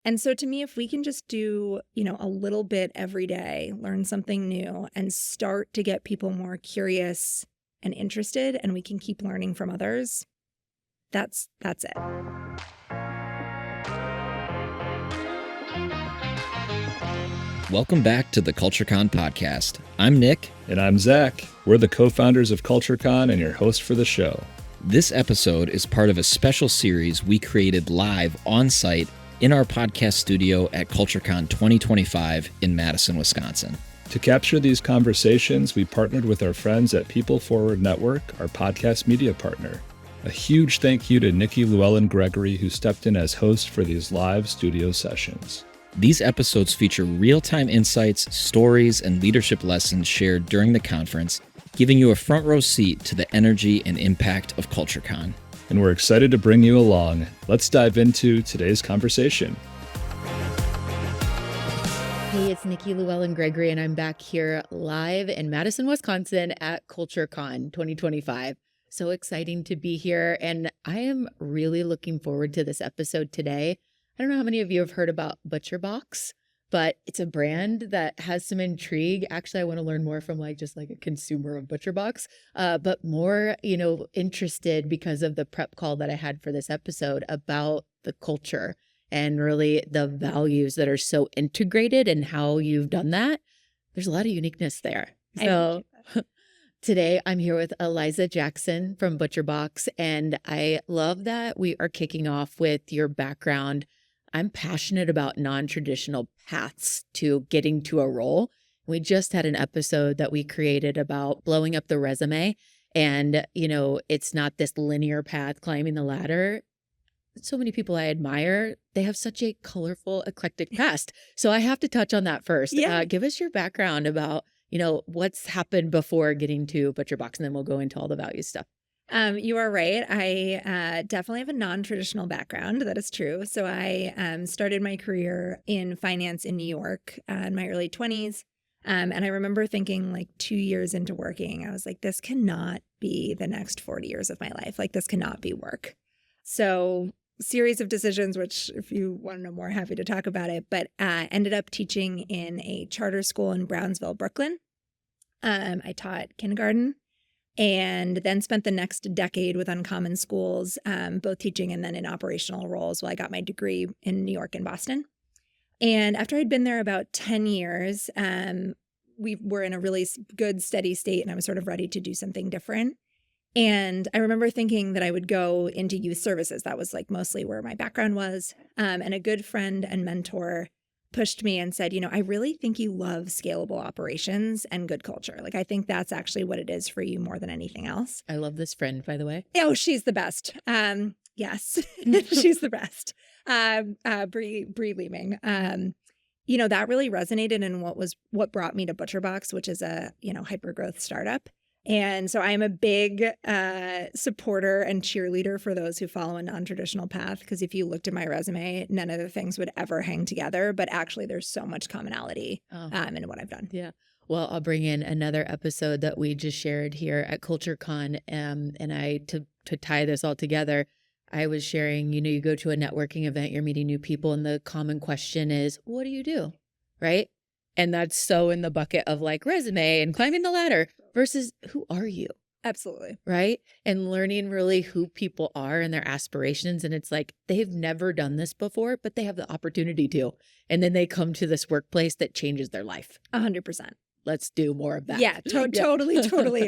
And so to me, if we can just do, a little bit every day, learn something new and start to get people more curious and interested, and we can keep learning from others, that's it. Welcome back to the CultureCon podcast. I'm Nick. And I'm Zach. We're the co-founders of CultureCon and your host for the show. This episode is part of a special series we created live on site in our podcast studio at CultureCon 2025 in Madison, Wisconsin. To capture these conversations, we partnered with our friends at People Forward Network, our podcast media partner. A huge thank you to Nikki Lewallen Gregory, who stepped in as host for these live studio sessions. These episodes feature real-time insights, stories, and leadership lessons shared during the conference, giving you a front row seat to the energy and impact of CultureCon. And we're excited to bring you along. Let's dive into today's conversation. Hey, it's Nikki Lewallen Gregory, and I'm back here live in Madison, Wisconsin at CultureCon 2025. So exciting to be here, and I am really looking forward to this episode today. I don't know how many of you have heard about ButcherBox, but it's a brand that has some intrigue. Actually, I want to learn more from just a consumer of ButcherBox, but more, interested because of the prep call that I had for this episode about the culture and really the values that are so integrated and how you've done that. There's a lot of uniqueness there. So today I'm here with Eliza Jackson from ButcherBox, and I love that we are kicking off with your background. I'm passionate about non-traditional paths to getting to a role. We just had an episode that we created about blowing up the resume. And, it's not this linear path climbing the ladder. So many people I admire, they have such a colorful, eclectic past. So I have to touch on that first. Yeah. Give us your background about, what's happened before getting to ButcherBox, and then we'll go into all the value stuff. You are right. I definitely have a non-traditional background. That is true. So I started my career in finance in New York in my early 20s. And I remember thinking 2 years into working, I was like, this cannot be the next 40 years of my life. This cannot be work. So series of decisions, which if you want to know more, happy to talk about it, but ended up teaching in a charter school in Brownsville, Brooklyn. I taught kindergarten. And then spent the next decade with Uncommon Schools, both teaching and then in operational roles while I got my degree in New York and Boston. And after I'd been there about 10 years, we were in a really good, steady state, and I was sort of ready to do something different. And I remember thinking that I would go into youth services. That was mostly where my background was. And a good friend and mentor pushed me and said, I really think you love scalable operations and good culture. I think that's actually what it is for you more than anything else. I love this friend, by the way. Oh, she's the best. Yes, she's the best. Bree Leeming. That really resonated in what brought me to ButcherBox, which is a, hypergrowth startup. And so I am a big supporter and cheerleader for those who follow a non-traditional path, because if you looked at my resume, none of the things would ever hang together. But actually, there's so much commonality in what I've done. Yeah. Well, I'll bring in another episode that we just shared here at CultureCon. And to tie this all together, I was sharing, you go to a networking event, you're meeting new people, and the common question is, what do you do? Right? And that's so in the bucket of resume and climbing the ladder versus who are you? Absolutely. Right? And learning really who people are and their aspirations. And it's they've never done this before, but they have the opportunity to. And then they come to this workplace that changes their life. 100%. Let's do more of that. Yeah, totally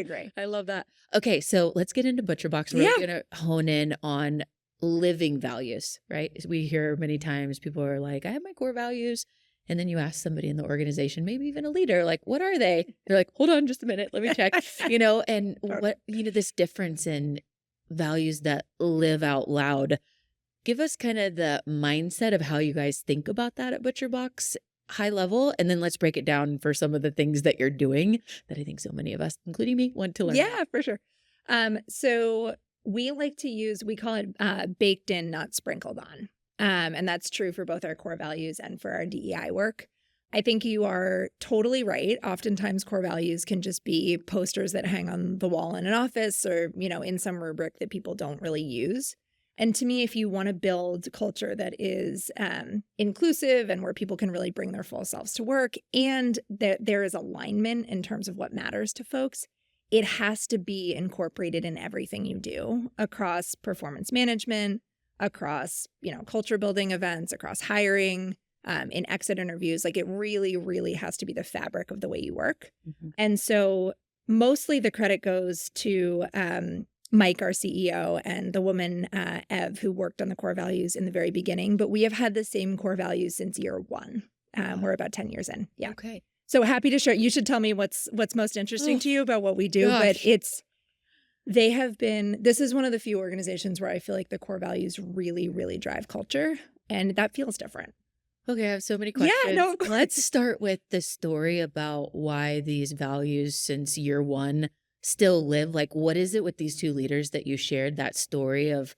agree. I love that. Okay, so let's get into ButcherBox. We're going to hone in on living values, right? We hear many times people are I have my core values. And then you ask somebody in the organization, maybe even a leader, what are they? They're hold on just a minute, let me check, and what, this difference in values that live out loud. Give us kind of the mindset of how you guys think about that at ButcherBox, high level, and then let's break it down for some of the things that you're doing that I think so many of us, including me, want to learn. Yeah, for sure. So we we call it baked in, not sprinkled on. And that's true for both our core values and for our DEI work. I think you are totally right. Oftentimes core values can just be posters that hang on the wall in an office or, in some rubric that people don't really use. And to me, if you want to build culture that is inclusive and where people can really bring their full selves to work and that there is alignment in terms of what matters to folks, it has to be incorporated in everything you do across performance management, across, culture building events, across hiring, in exit interviews. Like it really, really has to be the fabric of the way you work. Mm-hmm. And so mostly the credit goes to Mike, our CEO, and the woman, Ev, who worked on the core values in the very beginning. But we have had the same core values since year one. We're about 10 years in. Yeah. Okay. So happy to share. You should tell me what's most interesting to you about what we do. Gosh. But this is one of the few organizations where I feel like the core values really, really drive culture. And that feels different. Okay, I have so many questions. Yeah, no, of course. Let's start with the story about why these values since year one still live. Like, what is it with these two leaders that you shared that story of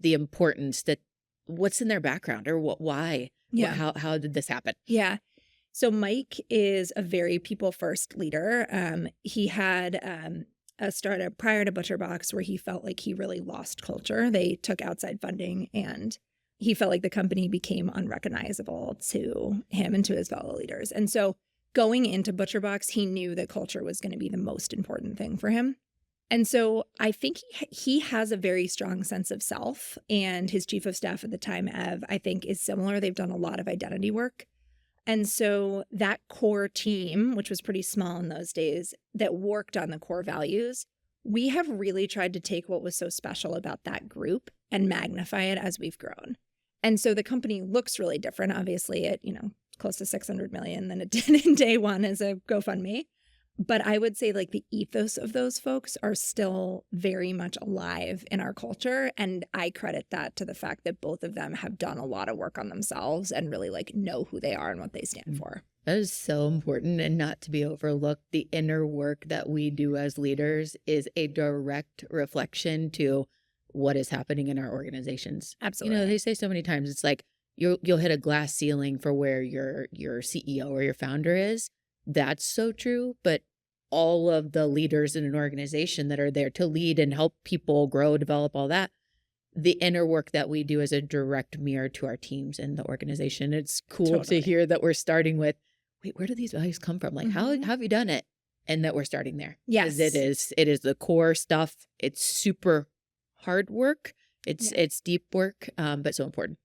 the importance that what's in their background or why? Yeah. How did this happen? Yeah. So Mike is a very people first leader. He had a startup prior to ButcherBox where he felt like he really lost culture. They took outside funding and he felt like the company became unrecognizable to him and to his fellow leaders. And so going into ButcherBox, he knew that culture was going to be the most important thing for him. And so I think he has a very strong sense of self, and his chief of staff at the time, Ev, I think is similar. They've done a lot of identity work. And so that core team, which was pretty small in those days, that worked on the core values, we have really tried to take what was so special about that group and magnify it as we've grown. And so the company looks really different, obviously, at, close to 600 million than it did in day one as a GoFundMe. But I would say like the ethos of those folks are still very much alive in our culture. And I credit that to the fact that both of them have done a lot of work on themselves and really like know who they are and what they stand for. That is so important and not to be overlooked. The inner work that we do as leaders is a direct reflection to what is happening in our organizations. Absolutely. They say so many times, it's like you'll hit a glass ceiling for where your CEO or your founder is. That's so true. But all of the leaders in an organization that are there to lead and help people grow, develop, all that, the inner work that we do is a direct mirror to our teams and the organization. It's cool to hear that we're starting with, wait, where do these values come from? Like, how have you done it? And that we're starting there. Yes. It is the core stuff. It's super hard work. It's deep work, but so important.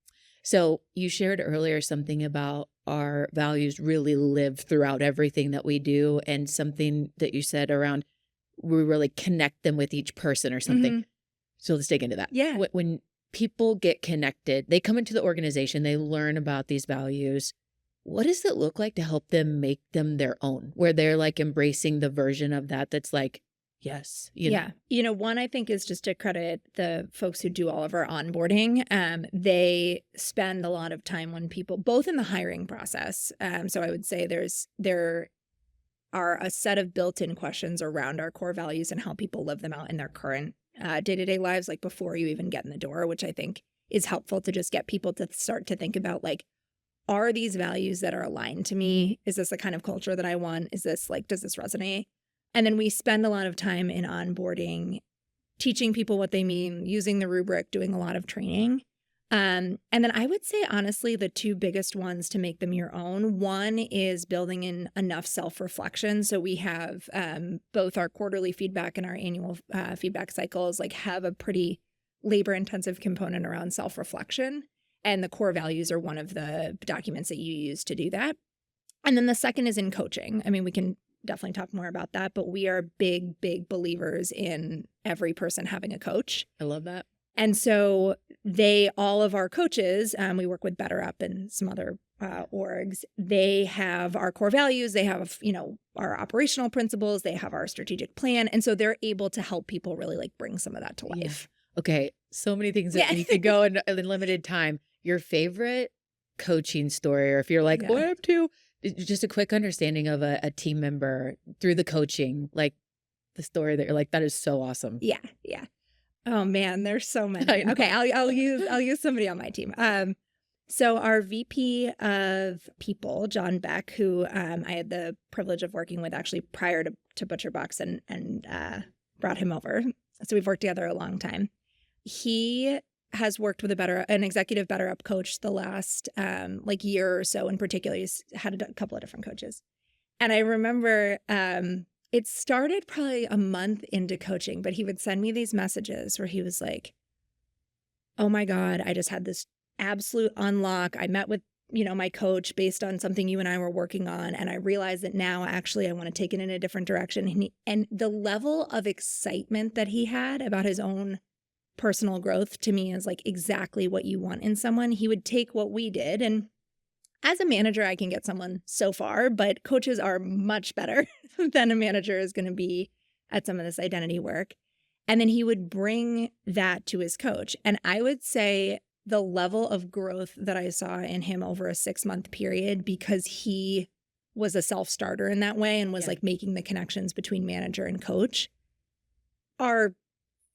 So you shared earlier something about our values really live throughout everything that we do, and something that you said around we really connect them with each person or something. Mm-hmm. So let's dig into that. Yeah. When people get connected, they come into the organization, they learn about these values. What does it look like to help them make them their own, where they're like embracing the version of that that's like, yes. One I think is just to credit the folks who do all of our onboarding. They spend a lot of time when people, both in the hiring process. So I would say there are a set of built-in questions around our core values and how people live them out in their current day-to-day lives, like before you even get in the door, which I think is helpful to just get people to start to think about like, are these values that are aligned to me? Is this the kind of culture that I want? Is this like, does this resonate? And then we spend a lot of time in onboarding, teaching people what they mean, using the rubric, doing a lot of training. And then I would say, honestly, the two biggest ones to make them your own. One is building in enough self-reflection. So we have both our quarterly feedback and our annual feedback cycles like have a pretty labor-intensive component around self-reflection. And the core values are one of the documents that you use to do that. And then the second is in coaching. I mean, we can definitely talk more about that, but we are big, big believers in every person having a coach. I love that. And so all of our coaches, we work with BetterUp and some other orgs, they have our core values, they have, our operational principles, they have our strategic plan. And so they're able to help people really like bring some of that to life. Yeah. Okay. So many things that need to go in limited time. Your favorite coaching story, or if you're like, I have two, just a quick understanding of a team member through the coaching, like the story that you're like, that is so awesome. Yeah. Yeah. Oh man, there's so many. Okay. I'll use somebody on my team. So our VP of people, John Beck, who I had the privilege of working with actually prior to ButcherBox and brought him over. So we've worked together a long time. He has worked with an executive BetterUp coach the last year or so in particular. He's had a couple of different coaches. And I remember it started probably a month into coaching, but he would send me these messages where he was like, oh my God, I just had this absolute unlock. I met with, my coach based on something you and I were working on. And I realized that now actually I want to take it in a different direction. And the level of excitement that he had about his own personal growth to me is like exactly what you want in someone. He would take what we did, and as a manager, I can get someone so far, but coaches are much better than a manager is going to be at some of this identity work. And then he would bring that to his coach. And I would say the level of growth that I saw in him over a 6-month period, because he was a self-starter in that way and was like making the connections between manager and coach, are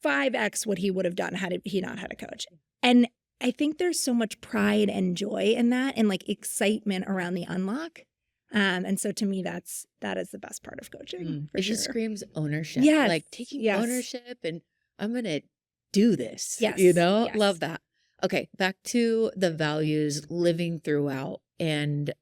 5x what he would have done had he not had a coach. And I think there's so much pride and joy in that, and like excitement around the unlock. And so to me, that is the best part of coaching. It just screams ownership. Yes. Like taking ownership, and I'm going to do this. Yes. Love that. Okay. Back to the values living throughout. And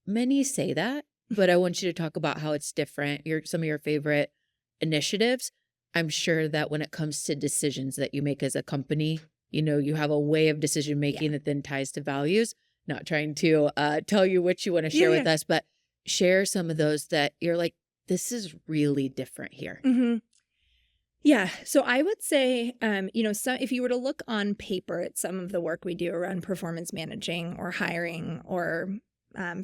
many say that, but I want you to talk about how it's different. Some of your favorite initiatives. I'm sure that when it comes to decisions that you make as a company, you have a way of decision making that then ties to values. Not trying to tell you what you want to share with us, but share some of those that you're like, this is really different here. Mm-hmm. Yeah. So I would say, if you were to look on paper at some of the work we do around performance managing or hiring or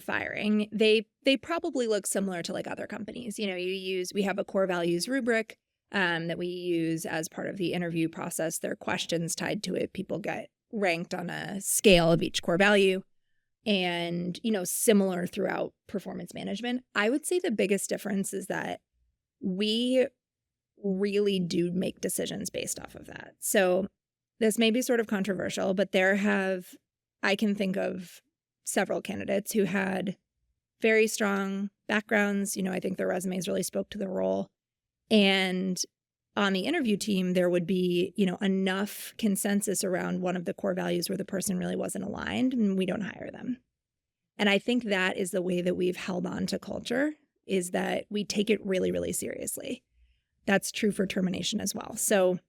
firing, they probably look similar to like other companies. We have a core values rubric that we use as part of the interview process. There are questions tied to it. People get ranked on a scale of each core value, and, similar throughout performance management. I would say the biggest difference is that we really do make decisions based off of that. So this may be sort of controversial, but I can think of several candidates who had very strong backgrounds. I think their resumes really spoke to the role. And on the interview team, there would be, enough consensus around one of the core values where the person really wasn't aligned, and we don't hire them. And I think that is the way that we've held on to culture, is that we take it really, really seriously. That's true for termination as well. So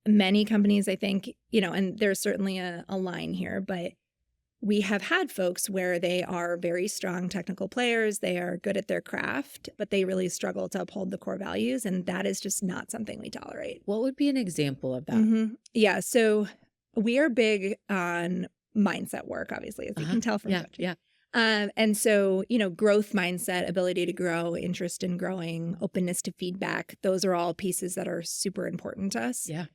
many companies, I think, and there's certainly a line here, but we have had folks where they are very strong technical players, they are good at their craft, but they really struggle to uphold the core values, and that is just not something we tolerate. What would be an example of that? Mm-hmm. Yeah, so we are big on mindset work, obviously, as you can tell from coaching. Yeah. And so, growth mindset, ability to grow, interest in growing, openness to feedback, those are all pieces that are super important to us. Yeah.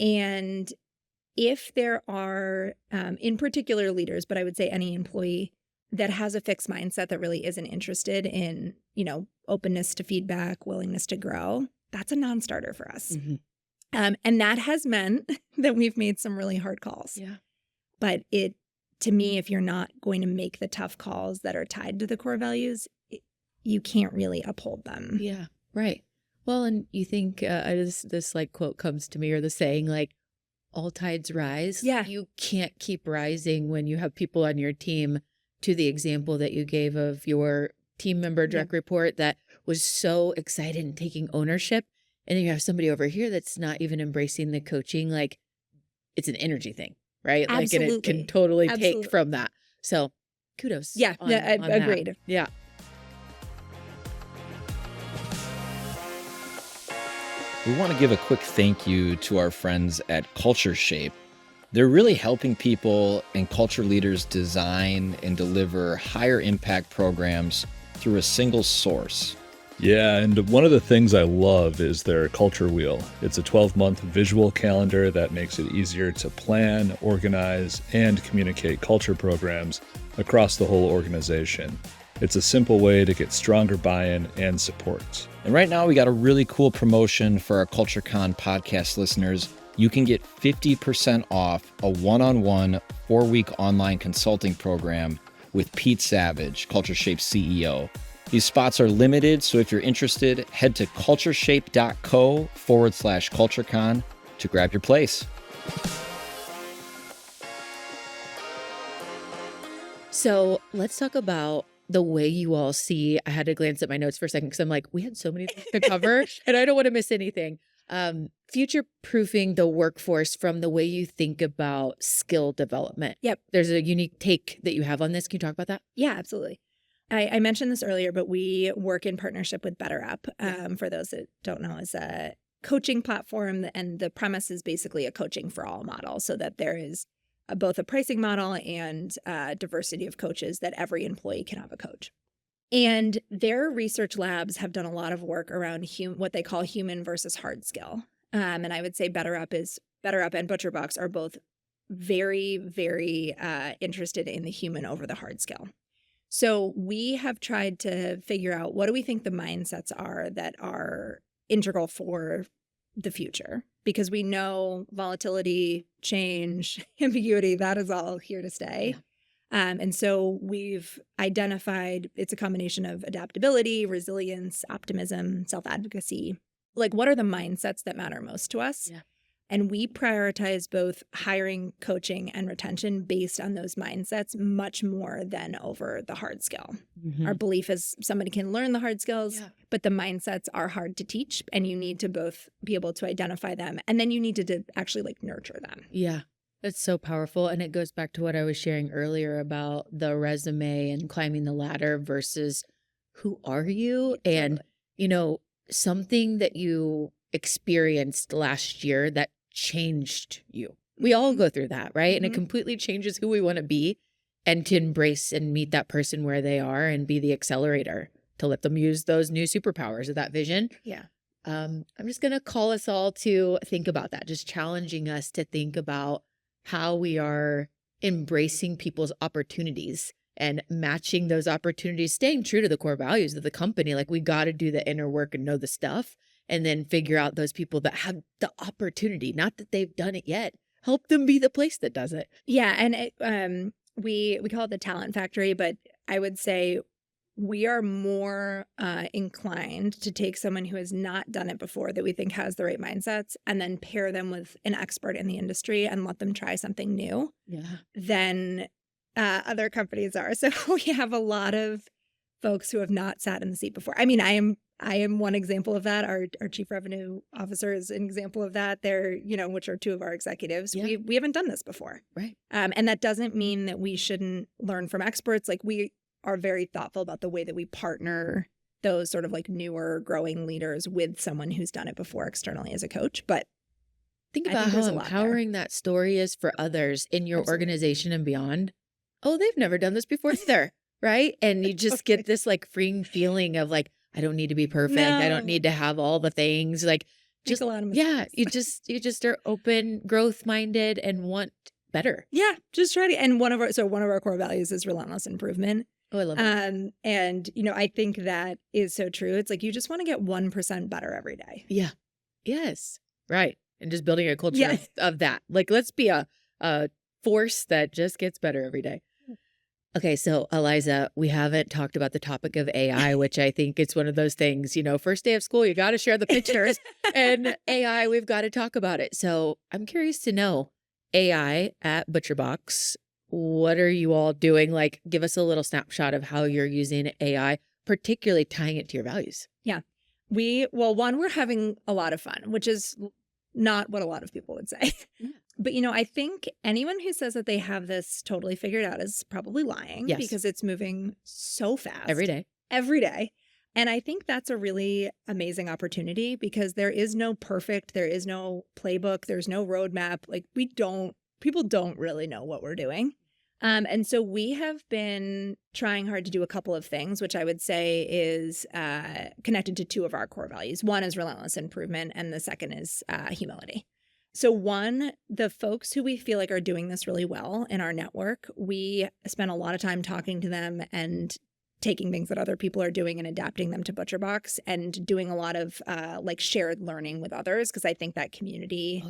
And if there are, in particular leaders, but I would say any employee that has a fixed mindset that really isn't interested in, openness to feedback, willingness to grow, that's a non-starter for us. Mm-hmm. And that has meant that we've made some really hard calls. Yeah. But to me, if you're not going to make the tough calls that are tied to the core values, you can't really uphold them. Yeah, right. Well, and you think this like quote comes to me, or the saying like, all tides rise. Yeah. You can't keep rising when you have people on your team, to the example that you gave of your team member direct report that was so excited and taking ownership. And then you have somebody over here that's not even embracing the coaching. Like, it's an energy thing, right? Absolutely. Like, and it can totally take from that. So kudos. Yeah, on agreed. That. Yeah. We want to give a quick thank you to our friends at CultureShape. They're really helping people and culture leaders design and deliver higher impact programs through a single source. Yeah, and one of the things I love is their culture wheel. It's a 12-month visual calendar that makes it easier to plan, organize, and communicate culture programs across the whole organization. It's a simple way to get stronger buy-in and support. And right now we got a really cool promotion for our CultureCon podcast listeners. You can get 50% off a one-on-one 4-week online consulting program with Pete Savage, CultureShape's CEO. These spots are limited, so if you're interested, head to cultureshape.co/CultureCon to grab your place. So let's talk about the way you all see. I had to glance at my notes for a second because I'm like, we had so many things to cover and I don't want to miss anything. Future proofing the workforce from the way you think about skill development. Yep. There's a unique take that you have on this. Can you talk about that? Yeah, absolutely. I mentioned this earlier, but we work in partnership with BetterUp. For those that don't know, is a coaching platform, and the premise is basically a coaching for all model, so that there is both a pricing model and diversity of coaches, that every employee can have a coach. And their research labs have done a lot of work around what they call human versus hard skill. And I would say BetterUp and ButcherBox are both very, very interested in the human over the hard skill. So we have tried to figure out, what do we think the mindsets are that are integral for the future? Because we know volatility, change, ambiguity, that is all here to stay. Yeah. And so we've identified it's a combination of adaptability, resilience, optimism, self-advocacy. Like, what are the mindsets that matter most to us? Yeah. And we prioritize both hiring, coaching, and retention based on those mindsets much more than over the hard skill. Mm-hmm. Our belief is somebody can learn the hard skills, but the mindsets are hard to teach, and you need to both be able to identify them, and then you need to actually nurture them. Yeah, that's so powerful. And it goes back to what I was sharing earlier about the resume and climbing the ladder versus who are you? Totally. And, something that you experienced last year that changed you. We all go through that, right? Mm-hmm. And it completely changes who we want to be, and to embrace and meet that person where they are and be the accelerator to let them use those new superpowers of that vision. Yeah. I'm just going to call us all to think about that, just challenging us to think about how we are embracing people's opportunities and matching those opportunities, staying true to the core values of the company. Like, we got to do the inner work and know the stuff, and then figure out those people that have the opportunity, not that they've done it yet. Help them be the place that does it. Yeah. And we call it the talent factory, but I would say we are more inclined to take someone who has not done it before, that we think has the right mindsets, and then pair them with an expert in the industry and let them try something new than other companies are. So we have a lot of folks who have not sat in the seat before. I mean, I am one example of that. Our chief revenue officer is an example of that. They're, which are two of our executives. Yeah. We haven't done this before. Right. And that doesn't mean that we shouldn't learn from experts. Like, we are very thoughtful about the way that we partner those sort of newer growing leaders with someone who's done it before externally as a coach. But think about how empowering that story is for others in your organization and beyond. Oh, they've never done this before either. Right. And you just get this freeing feeling of I don't need to be perfect. No. I don't need to have all the things. Just a lot of mistakes. Yeah. You just are open, growth minded, and want better. Yeah. Just try to. And one of our core values is relentless improvement. Oh, I love that. And I think that is so true. It's you just want to get 1% better every day. Yeah. Yes. Right. And just building a culture of that. Let's be a force that just gets better every day. Okay, so Eliza, we haven't talked about the topic of AI, which I think it's one of those things, first day of school, you got to share the pictures, and AI, we've got to talk about it. So I'm curious to know, AI at ButcherBox, what are you all doing? Give us a little snapshot of how you're using AI, particularly tying it to your values. Yeah. We're having a lot of fun, which is not what a lot of people would say. Yeah. But, I think anyone who says that they have this totally figured out is probably lying. Yes. Because it's moving so fast. Every day. And I think that's a really amazing opportunity, because there is no there is no playbook, there's no roadmap. People don't really know what we're doing. And so we have been trying hard to do a couple of things, which I would say is connected to two of our core values. One is relentless improvement, and the second is humility. So one, the folks who we feel are doing this really well in our network, we spend a lot of time talking to them and taking things that other people are doing and adapting them to ButcherBox, and doing a lot of shared learning with others, because I think that community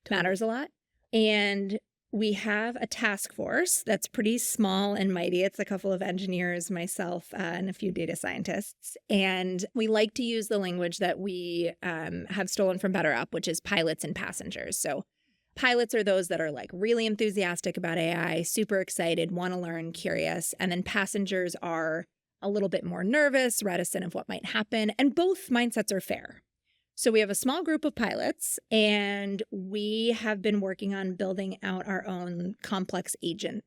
matters a lot. And we have a task force that's pretty small and mighty. It's a couple of engineers, myself, and a few data scientists. And we like to use the language that we have stolen from BetterUp, which is pilots and passengers. So Pilots are those that are like really enthusiastic about AI, super excited, want to learn, curious. And then passengers are a little bit more nervous, reticent of what might happen. And both mindsets are fair. So we have a small group of pilots, and we have been working on building out our own complex agent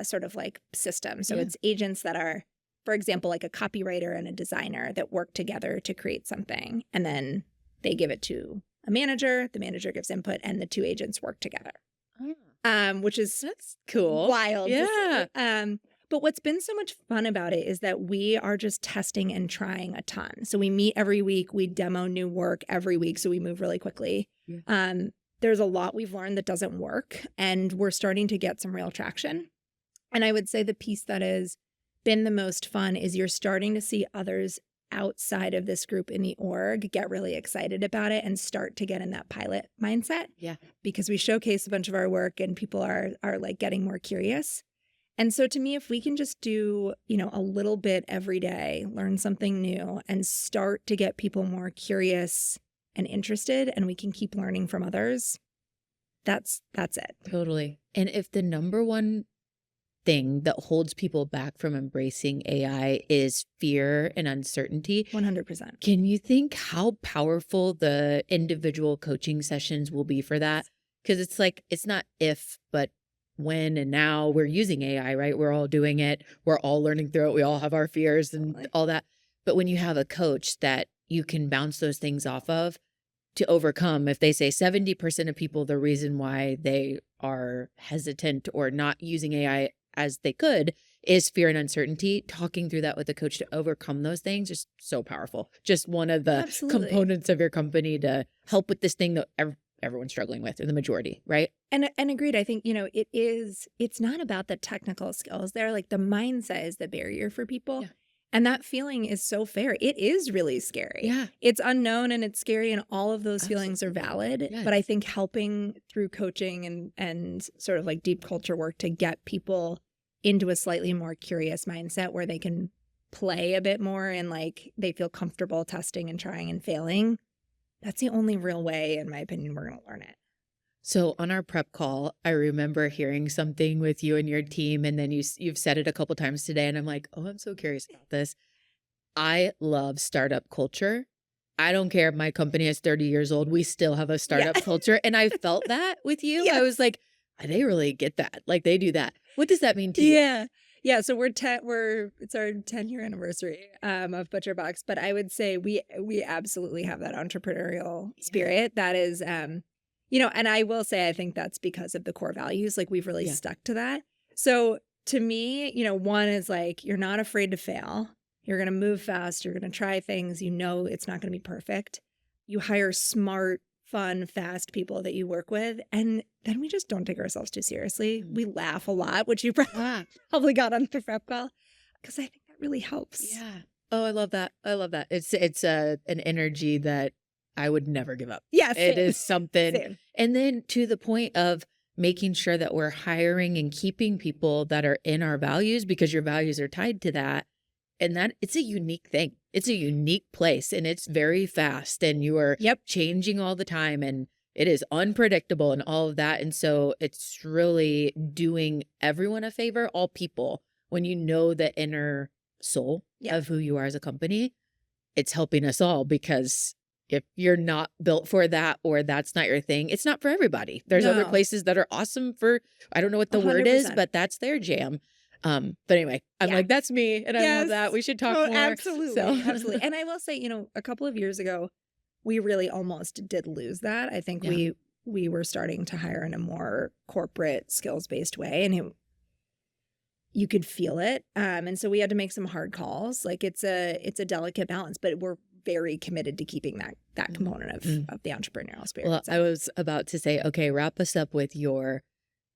sort of like system. So it's agents that are, for example, like a copywriter and a designer that work together to create something. And then they give it to a manager, the manager gives input, and the two agents work together. Which is That's cool. wild. Yeah. But what's been so much fun about it is that we are just testing and trying a ton. So we meet every week, we demo new work every week, so we move really quickly. There's a lot we've learned that doesn't work, and we're starting to get some real traction. And I would say the piece that has been the most fun is you're starting to see others outside of this group in the org get really excited about it and start to get in that pilot mindset. Yeah. Because we showcase a bunch of our work and people are like getting more curious. And so to me, if we can just do, a little bit every day, learn something new and start to get people more curious and interested, and we can keep learning from others, that's it. Totally. And if the number one thing that holds people back from embracing AI is fear and uncertainty, 100%. can you think how powerful the individual coaching sessions will be for that? Because it's like, it's not if, but when and now we're using AI, right? We're all doing it. We're all learning through it. We all have our fears and all that. But when you have a coach that you can bounce those things off of to overcome, if they say 70% of people, the reason why they are hesitant or not using AI as they could is fear and uncertainty, talking through that with a coach to overcome those things is so powerful. Just one of the components of your company to help with this thing that everyone's struggling with, or the majority, right? And agreed. I think, it's not about the technical skills there. Like the mindset is the barrier for people. Yeah. And that feeling is so fair. It is really scary. Yeah. It's unknown and it's scary, and all of those feelings are valid. Yes. But I think helping through coaching and sort of like deep culture work to get people into a slightly more curious mindset where they can play a bit more and like they feel comfortable testing and trying and failing. That's the only real way, in my opinion, we're going to learn it. So on our prep call, I remember hearing something with you and your team, and then you've said it a couple times today, and I'm like, oh, I'm so curious about this. I love startup culture. I don't care if my company is 30 years old. We still have a startup culture. And I felt that with you. Yes. I was like, they really get that. Like they do that. What does that mean to you? Yeah. So it's our 10-year anniversary of ButcherBox, but I would say we absolutely have that entrepreneurial spirit. That is, and I will say, I think that's because of the core values. Like we've really stuck to that. So to me, one is like, you're not afraid to fail. You're going to move fast. You're going to try things. It's not going to be perfect. You hire smart, fun, fast people that you work with. And then we just don't take ourselves too seriously. We laugh a lot, which you probably got on the prep call, because I think that really helps. Yeah. Oh, I love that. I love that. It's an energy that I would never give up. Yes. It is something. Same. And then to the point of making sure that we're hiring and keeping people that are in our values, because your values are tied to that. And that it's a unique thing. It's a unique place, and it's very fast, and you are changing all the time, and it is unpredictable and all of that. And so it's really doing everyone a favor, all people, when you know the inner soul of who you are as a company. It's helping us all, because if you're not built for that, or that's not your thing, it's not for everybody. There's other places that are awesome for, I don't know what the 100%. Word is, but that's their jam. But anyway, I'm like, that's me. And I love that. We should talk more. Absolutely. Absolutely. And I will say, a couple of years ago, we really almost did lose that. I think we were starting to hire in a more corporate skills-based way, and you could feel it. And so we had to make some hard calls. Like it's a delicate balance, but we're very committed to keeping that component of the entrepreneurial spirit. Well, I was about to say, okay, wrap us up with your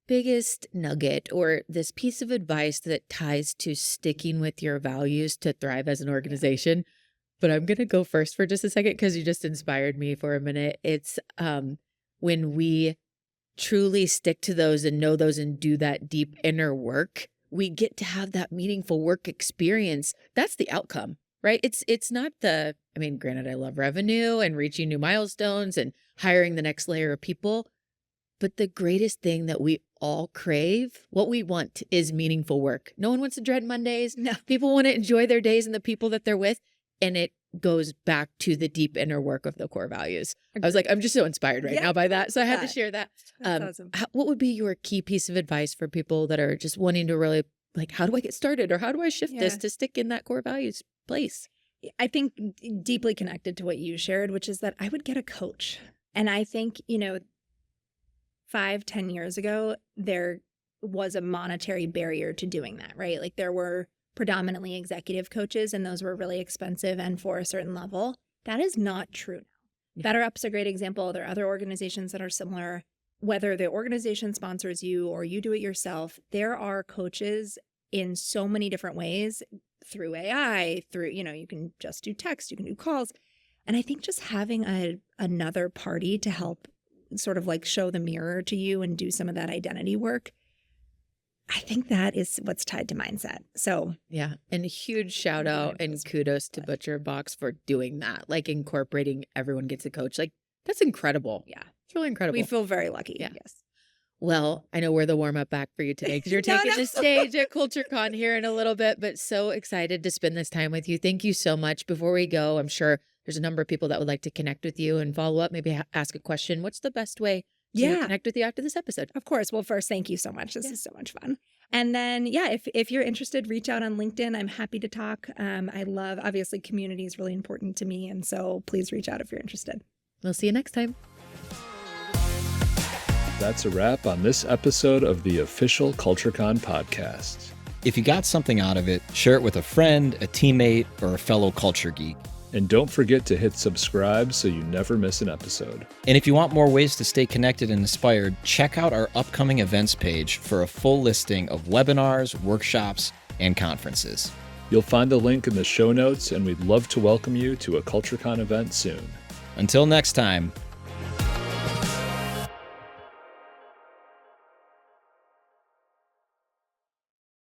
biggest nugget or this piece of advice that ties to sticking with your values to thrive as an organization. But I'm going to go first for just a second, because you just inspired me for a minute. It's when we truly stick to those and know those and do that deep inner work, we get to have that meaningful work experience. That's the outcome, right? It's not granted, I love revenue and reaching new milestones and hiring the next layer of people, But the greatest thing that we all crave, what we want is meaningful work. No one wants to dread Mondays. No. People want to enjoy their days and the people that they're with. And it goes back to the deep inner work of the core values. I was like, I'm just so inspired right now by that. So I had to share that. That's awesome. What would be your key piece of advice for people that are just wanting to really, like, how do I get started, or how do I shift this to stick in that core values place? I think deeply connected to what you shared, which is that I would get a coach. And I think, 5-10 years ago, there was a monetary barrier to doing that, right? Like there were predominantly executive coaches, and those were really expensive and for a certain level. That is not true now. BetterUp's a great example. There are other organizations that are similar. Whether the organization sponsors you or you do it yourself, there are coaches in so many different ways, through AI, through, you can just do text, you can do calls. And I think just having another party to help sort of like show the mirror to you and do some of that identity work, I think that is what's tied to mindset. So yeah. And a huge shout out and kudos to ButcherBox for doing that, like incorporating everyone gets a coach. Like that's incredible. Yeah. It's really incredible. We feel very lucky. Yeah. Yes. Well, I know we're the warm-up act for you today because you're taking the stage at CultureCon here in a little bit, but so excited to spend this time with you. Thank you so much. Before we go, I'm sure there's a number of people that would like to connect with you and follow up, maybe ask a question. What's the best way to connect with you after this episode? Of course. Well, first, thank you so much. This is so much fun. And then, if you're interested, reach out on LinkedIn. I'm happy to talk. I love, obviously, community is really important to me. And so please reach out if you're interested. We'll see you next time. That's a wrap on this episode of the official CultureCon podcast. If you got something out of it, share it with a friend, a teammate, or a fellow culture geek. And don't forget to hit subscribe so you never miss an episode. And if you want more ways to stay connected and inspired, check out our upcoming events page for a full listing of webinars, workshops, and conferences. You'll find the link in the show notes, and we'd love to welcome you to a CultureCon event soon. Until next time,